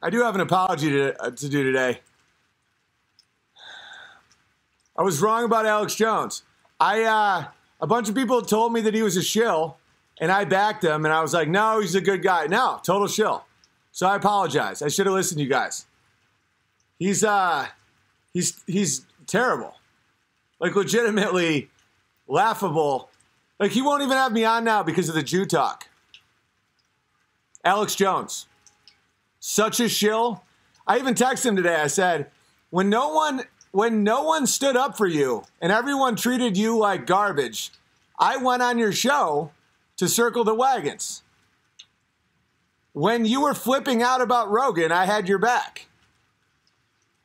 I do have an apology to do today. I was wrong about Alex Jones. A bunch of people told me that he was a shill, and I backed him, and I was like, no, he's a good guy. No, total shill. So I apologize. I should have listened to you guys. He's terrible. Like, legitimately laughable. Like, he won't even have me on now because of the Jew talk. Alex Jones. Such a shill. I even texted him today. I said, when no one stood up for you and everyone treated you like garbage, I went on your show to circle the wagons. When you were flipping out about Rogan, I had your back.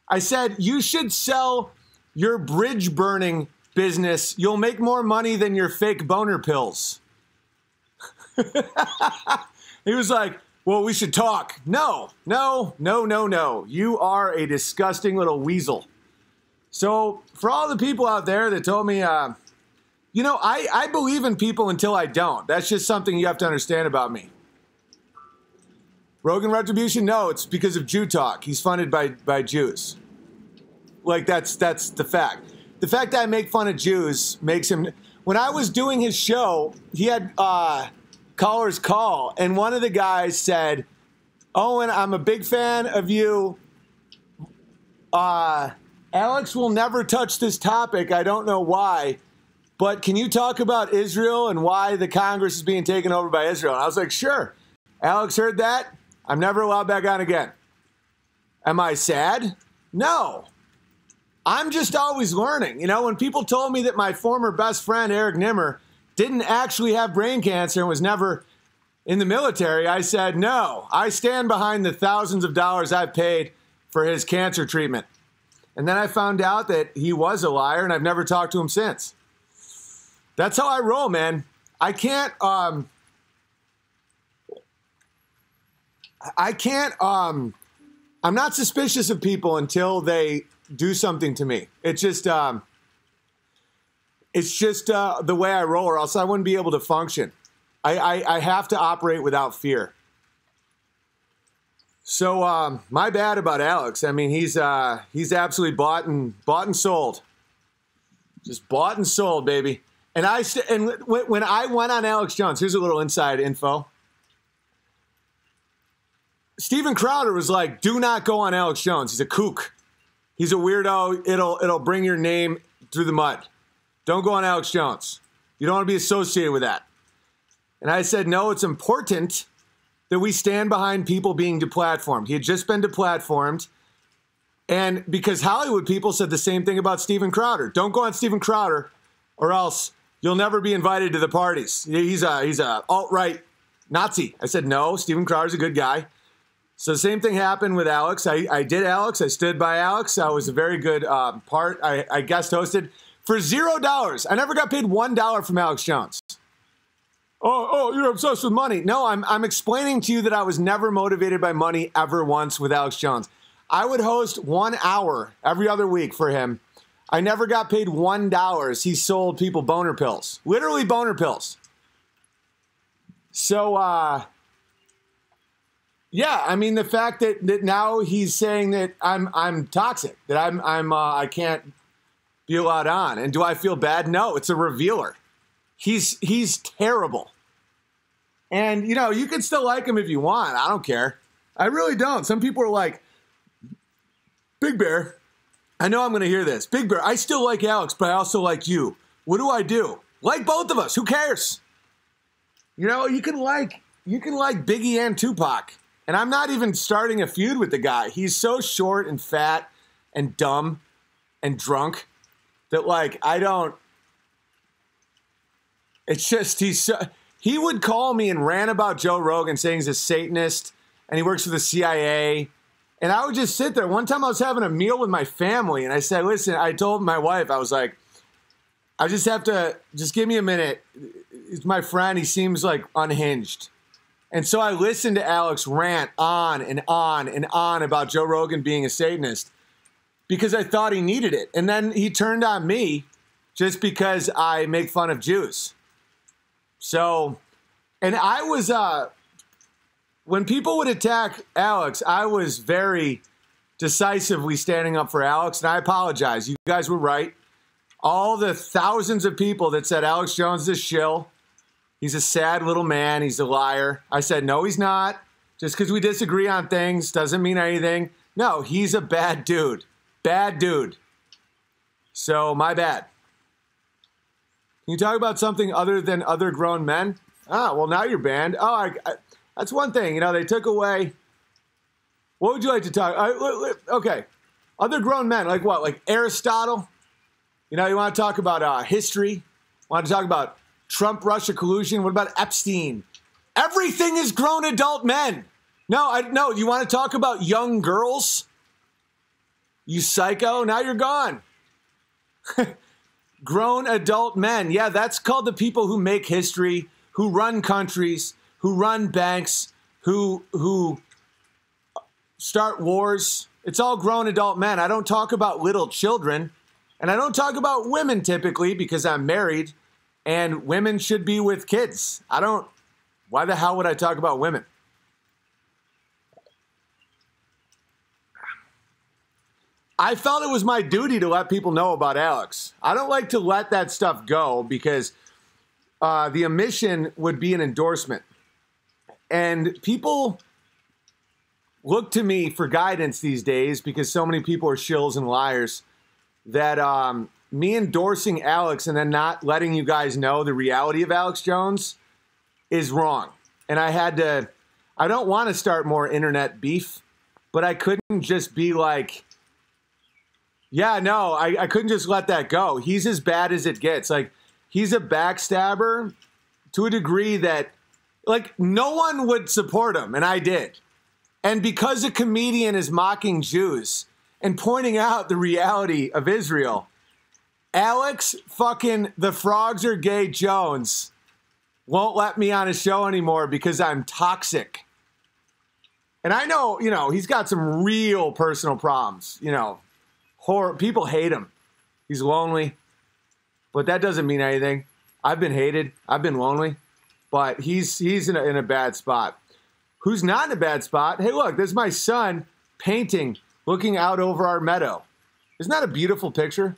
I said, you should sell your bridge burning business. You'll make more money than your fake boner pills. He was like, well, we should talk. No. You are a disgusting little weasel. So for all the people out there that told me, I believe in people until I don't. That's just something you have to understand about me. Rogan Retribution? No, it's because of Jew talk. He's funded by Jews. Like, that's the fact. The fact that I make fun of Jews makes him... When I was doing his show, he had callers call, and one of the guys said, Owen, I'm a big fan of you. Alex will never touch this topic. I don't know why. But can you talk about Israel and why the Congress is being taken over by Israel? And I was like, sure. Alex heard that. I'm never allowed back on again. Am I sad? No. I'm just always learning. You know, when people told me that my former best friend, Eric Nimmer, didn't actually have brain cancer and was never in the military, I said, no, I stand behind the thousands of dollars I've paid for his cancer treatment. And then I found out that he was a liar, and I've never talked to him since. That's how I roll, man. I'm not suspicious of people until they do something to me. It's just the way I roll, or else I wouldn't be able to function. I have to operate without fear. So my bad about Alex. I mean, he's absolutely bought and sold. Just bought and sold, baby. And when I went on Alex Jones, here's a little inside info. Steven Crowder was like, do not go on Alex Jones. He's a kook. He's a weirdo. It'll bring your name through the mud. Don't go on Alex Jones. You don't want to be associated with that. And I said, no, it's important that we stand behind people being deplatformed. He had just been deplatformed. And because Hollywood people said the same thing about Steven Crowder. Don't go on Steven Crowder or else you'll never be invited to the parties. He's a alt-right Nazi. I said, no, Steven Crowder's a good guy. So the same thing happened with Alex. I did Alex. I stood by Alex. I was a very good part. I guest hosted for $0. I never got paid $1 from Alex Jones. Oh, you're obsessed with money. No, I'm explaining to you that I was never motivated by money ever once with Alex Jones. I would host 1 hour every other week for him. I never got paid $1. He sold people boner pills. Literally boner pills. So, yeah, I mean, the fact that now he's saying that I'm toxic, that I can't be allowed on. And do I feel bad? No, it's a revealer. He's terrible. And, you know, you can still like him if you want. I don't care. I really don't. Some people are like, Big Bear, I know I'm going to hear this. Big Bear, I still like Alex, but I also like you. What do I do? Like both of us. Who cares? You know, you can like Biggie and Tupac. And I'm not even starting a feud with the guy. He's so short and fat and dumb and drunk that, like, I don't. It's just he would call me and rant about Joe Rogan saying he's a Satanist and he works for the CIA. And I would just sit there. One time I was having a meal with my family and I said, listen, I told my wife, I was like, I just have to, just give me a minute. He's my friend. He seems like unhinged. And so I listened to Alex rant on and on and on about Joe Rogan being a Satanist because I thought he needed it. And then he turned on me just because I make fun of Jews. So, and I was, when people would attack Alex, I was very decisively standing up for Alex, and I apologize. You guys were right. All the thousands of people that said Alex Jones is a shill. He's a sad little man. He's a liar. I said, no, he's not. Just because we disagree on things doesn't mean anything. No, he's a bad dude. Bad dude. So, my bad. Can you talk about something other than other grown men? Ah, well, now you're banned. Oh, that's one thing. You know, they took away. What would you like to talk? Okay. Other grown men, like what? Like Aristotle? You know, you want to talk about history? Want to talk about Trump-Russia collusion? What about Epstein? Everything is grown adult men. No, you want to talk about young girls? You psycho, now you're gone. Grown adult men. Yeah, that's called the people who make history, who run countries, who run banks, who start wars. It's all grown adult men. I don't talk about little children. And I don't talk about women typically because I'm married and women should be with kids. Why the hell would I talk about women? I felt it was my duty to let people know about Alex. I don't like to let that stuff go because the omission would be an endorsement. And people look to me for guidance these days because so many people are shills and liars that me endorsing Alex and then not letting you guys know the reality of Alex Jones is wrong. And I don't want to start more internet beef, but I couldn't just be like, yeah, no, I couldn't just let that go. He's as bad as it gets. Like, he's a backstabber to a degree that, like, no one would support him, and I did. And because a comedian is mocking Jews and pointing out the reality of Israel, Alex fucking the frogs are gay Jones won't let me on his show anymore because I'm toxic. And I know, you know, he's got some real personal problems, you know. People hate him. He's lonely. But that doesn't mean anything. I've been hated. I've been lonely. But he's in a bad spot. Who's not in a bad spot? Hey, look, there's my son painting, looking out over our meadow. Isn't that a beautiful picture?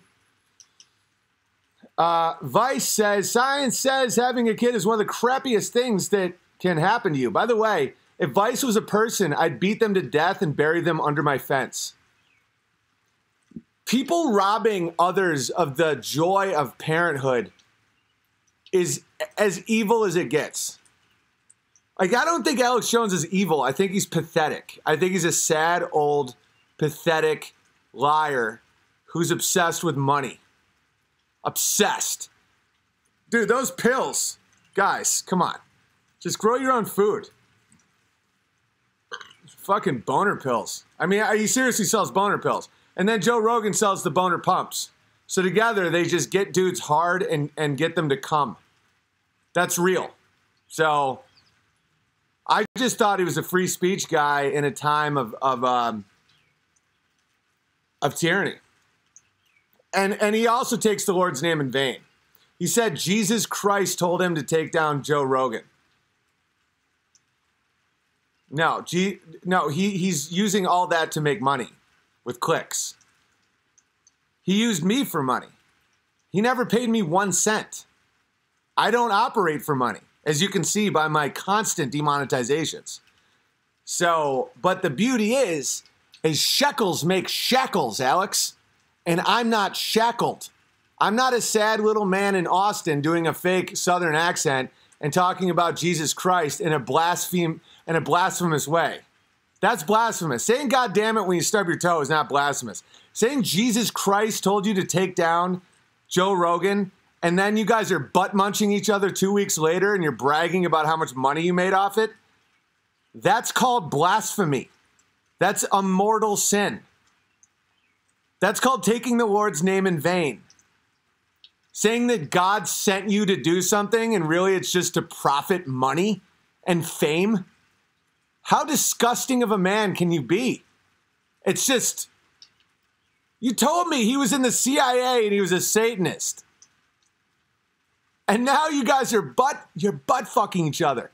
Vice says, science says having a kid is one of the crappiest things that can happen to you. By the way, if Vice was a person, I'd beat them to death and bury them under my fence. People robbing others of the joy of parenthood is as evil as it gets. Like, I don't think Alex Jones is evil. I think he's pathetic. I think he's a sad, old, pathetic liar who's obsessed with money. Obsessed. Dude, those pills. Guys, come on. Just grow your own food. Fucking boner pills. I mean, he seriously sells boner pills. And then Joe Rogan sells the boner pumps. So together, they just get dudes hard and get them to come. That's real. So I just thought he was a free speech guy in a time of tyranny. And he also takes the Lord's name in vain. He said Jesus Christ told him to take down Joe Rogan. No, he's using all that to make money with clicks. He used me for money. He never paid me 1 cent. I don't operate for money, as you can see by my constant demonetizations. So, but the beauty is shekels make shackles, Alex. And I'm not shackled. I'm not a sad little man in Austin doing a fake Southern accent and talking about Jesus Christ in a blasphemous way. That's blasphemous. Saying God damn it when you stub your toe is not blasphemous. Saying Jesus Christ told you to take down Joe Rogan and then you guys are butt munching each other 2 weeks later and you're bragging about how much money you made off it, that's called blasphemy. That's a mortal sin. That's called taking the Lord's name in vain. Saying that God sent you to do something and really it's just to profit money and fame. How disgusting of a man can you be? It's just, you told me he was in the CIA and he was a Satanist. And now you guys are butt fucking each other.